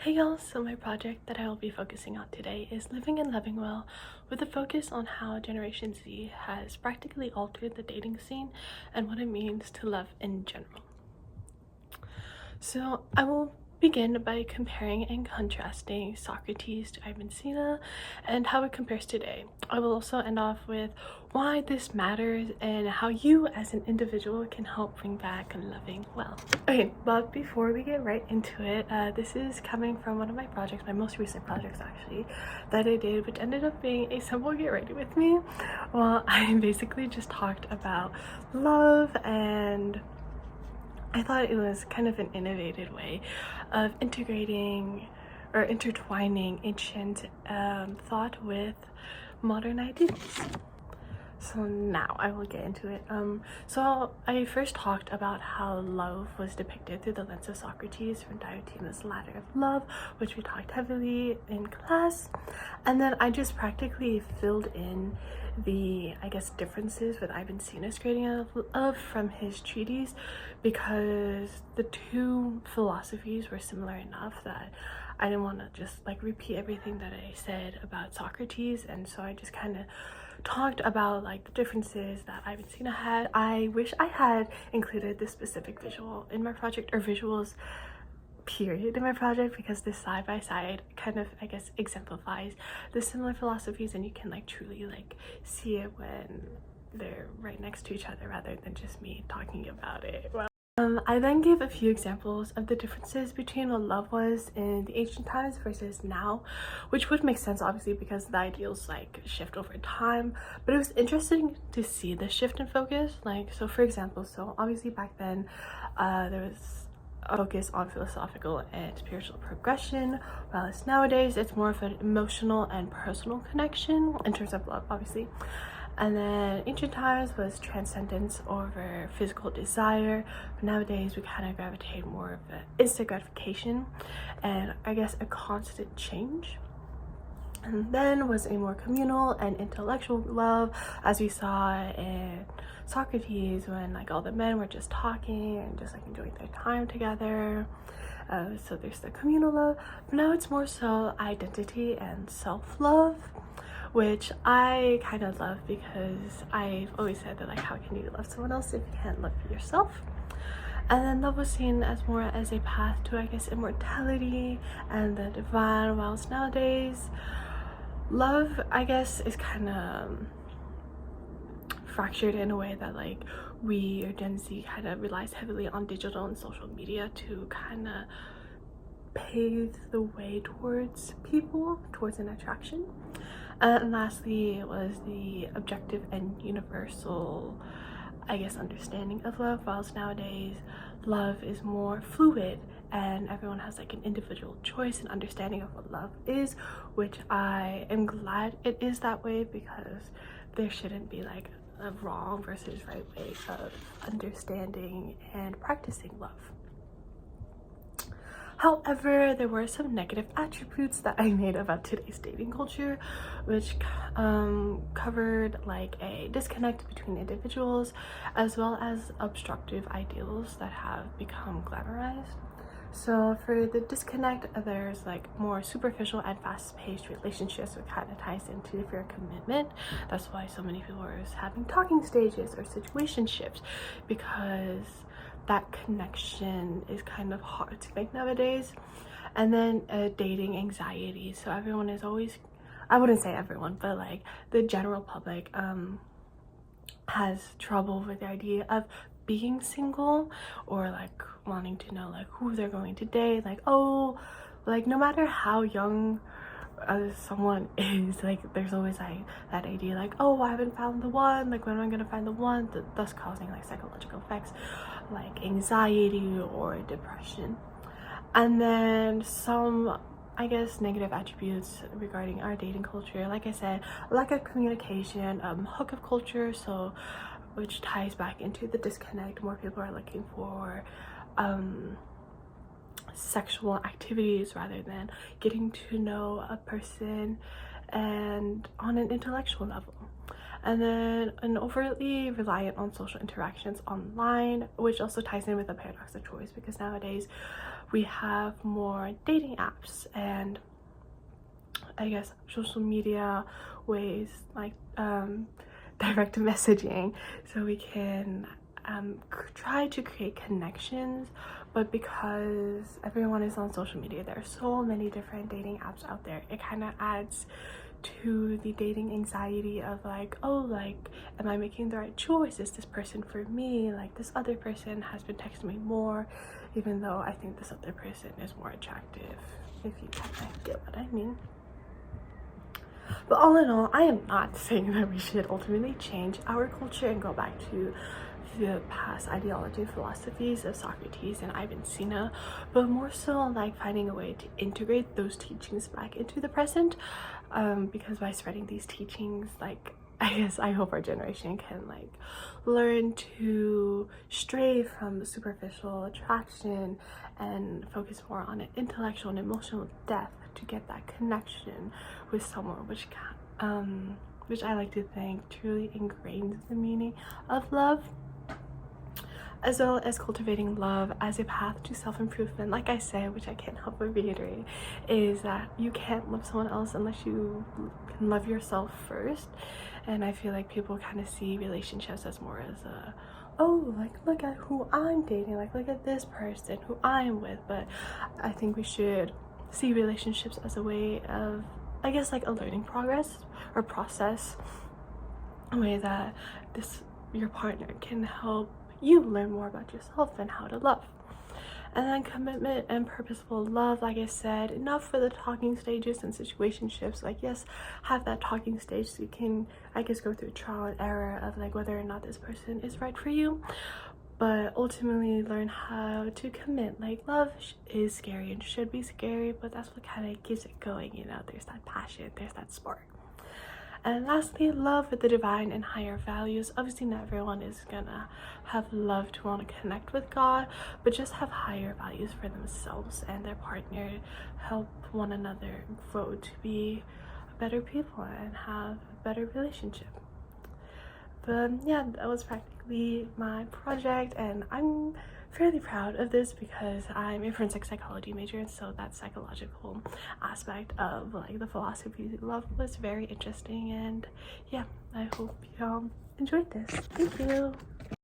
Hey y'all, so my project that I will be focusing on today is Living and Loving Well, with a focus on how Generation Z has practically altered the dating scene and what it means to love in general. So I will begin by comparing and contrasting Socrates to Ibn Sina and how it compares today. I will also end off with why this matters and how you as an individual can help bring back loving well. Okay, but before we get right into it, this is coming from one of my projects, my most recent projects actually, that I did, which ended up being a simple get ready with me. Well, I basically just talked about love, and I thought it was kind of an innovative way of integrating or intertwining ancient thought with modern ideals. So now I will get into it. So I first talked about how love was depicted through the lens of Socrates from Diotimus' Ladder of Love, which we talked heavily in class. And then I just practically filled in the, I guess, differences with Ibn Sina's creating of from his treatise, because the two philosophies were similar enough that I didn't want to just like repeat everything that I said about Socrates, and so I just kind of talked about like the differences that Ibn Sina had. I wish I had included this specific visual in my project, or visuals period, in my project, because this side by side kind of, I guess, exemplifies the similar philosophies, and you can like truly like see it when they're right next to each other rather than just me talking about it. I then gave a few examples of the differences between what love was in the ancient times versus now, which would make sense obviously because the ideals like shift over time, but it was interesting to see the shift in focus. Like, so for example, so obviously back then there was a focus on philosophical and spiritual progression, whereas nowadays it's more of an emotional and personal connection in terms of love, obviously. And then ancient times was transcendence over physical desire, but nowadays we kind of gravitate more of the instant gratification and, I guess, a constant change. And then was a more communal and intellectual love, as we saw in Socrates, when like all the men were just talking and just like enjoying their time together. So there's the communal love, but now it's more so identity and self-love, which I kind of love, because I've always said that like, how can you love someone else if you can't love yourself? And then love was seen as more as a path to, I guess, immortality and the divine, whilst nowadays love, I guess, is kind of fractured in a way that like we, or Gen Z, kind of relies heavily on digital and social media to kind of pave the way towards people, towards an attraction. And lastly, it was the objective and universal, I guess, understanding of love, whilst nowadays love is more fluid and everyone has like an individual choice and understanding of what love is, which I am glad it is that way, because there shouldn't be like a wrong versus right way of understanding and practicing love. However, there were some negative attributes that I made about today's dating culture, which covered like a disconnect between individuals, as well as obstructive ideals that have become glamorized. So for the disconnect, there's like more superficial and fast-paced relationships, which kind of ties into fear of commitment. That's why so many people are having talking stages or situationships, because that connection is kind of hard to make nowadays. And then dating anxiety. So everyone is always, I wouldn't say everyone, but like the general public has trouble with the idea of being single, or like wanting to know like who they're going to date. Like, oh, like no matter how young someone is, like there's always like that idea like, oh, I haven't found the one, like when am I gonna find the one, thus causing like psychological effects like anxiety or depression. And then some, I guess, negative attributes regarding our dating culture, like I said, lack of communication, hookup culture, so which ties back into the disconnect. More people are looking for sexual activities rather than getting to know a person and on an intellectual level. And then an overtly reliant on social interactions online, which also ties in with the paradox of choice, because nowadays we have more dating apps and I guess social media ways like direct messaging, so we can try to create connections. But because everyone is on social media, there are so many different dating apps out there, it kind of adds to the dating anxiety of like, oh, like, am I making the right choice? Is this person for me? Like, this other person has been texting me more, even though I think this other person is more attractive, if you kind of get what I mean. But all in all, I am not saying that we should ultimately change our culture and go back to the past ideology and philosophies of Socrates and Avicenna, but more so like finding a way to integrate those teachings back into the present, because by spreading these teachings, like, I guess I hope our generation can like learn to stray from the superficial attraction and focus more on an intellectual and emotional depth to get that connection with someone, which I like to think truly ingrains the meaning of love, as well as cultivating love as a path to self-improvement. Like I said, which I can't help but reiterate, is that you can't love someone else unless you can love yourself first. And I feel like people kind of see relationships as more as a, oh, like, look at who I'm dating, like, look at this person who I'm with. But I think we should see relationships as a way of, I guess, like a learning progress or process, a way that your partner can help you learn more about yourself and how to love. And then commitment and purposeful love, like I said, enough for the talking stages and situationships. Like, yes, have that talking stage so you can, I guess, go through trial and error of like whether or not this person is right for you, but ultimately learn how to commit. Like, love is scary and should be scary, but that's what kind of keeps it going, you know. There's that passion, there's that spark. And lastly, love with the divine and higher values. Obviously not everyone is gonna have love to want to connect with God, but just have higher values for themselves and their partner, help one another grow to be better people and have a better relationship. But yeah, that was practically my project, and I'm fairly proud of this because I'm a forensic psychology major, and so that psychological aspect of like the philosophy of love was very interesting. And yeah, I hope y'all enjoyed this. Thank you.